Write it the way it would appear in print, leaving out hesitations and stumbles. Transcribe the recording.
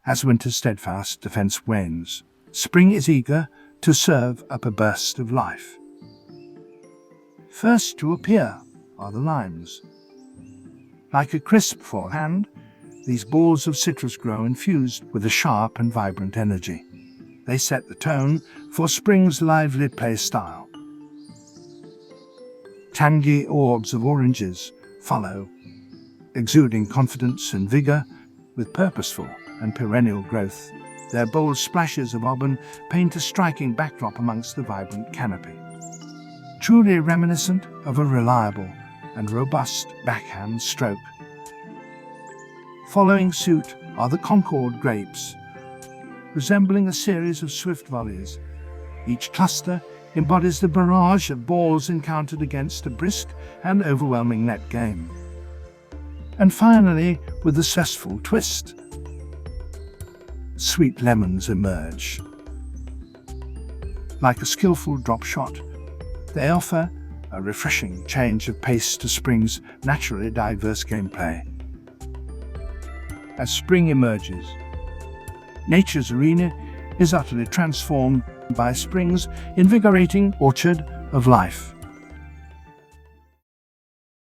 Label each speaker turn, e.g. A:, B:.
A: As winter's steadfast defense wanes, spring is eager to serve up a burst of life. First to appear are the limes. Like a crisp forehand, these balls of citrus grow infused with a sharp and vibrant energy. They set the tone for spring's lively play style. Tangy orbs of oranges follow, exuding confidence and vigor with purposeful and perennial growth. Their bold splashes of auburn paint a striking backdrop amongst the vibrant canopy, truly reminiscent of a reliable and robust backhand stroke. Following suit are the Concord grapes, resembling a series of swift volleys. Each cluster embodies the barrage of balls encountered against a brisk and overwhelming net game. And finally, with a zestful twist, sweet lemons emerge. Like a skillful drop shot, they offer a refreshing change of pace to spring's naturally diverse gameplay. As spring emerges, nature's arena is utterly transformed by spring's invigorating orchard of life.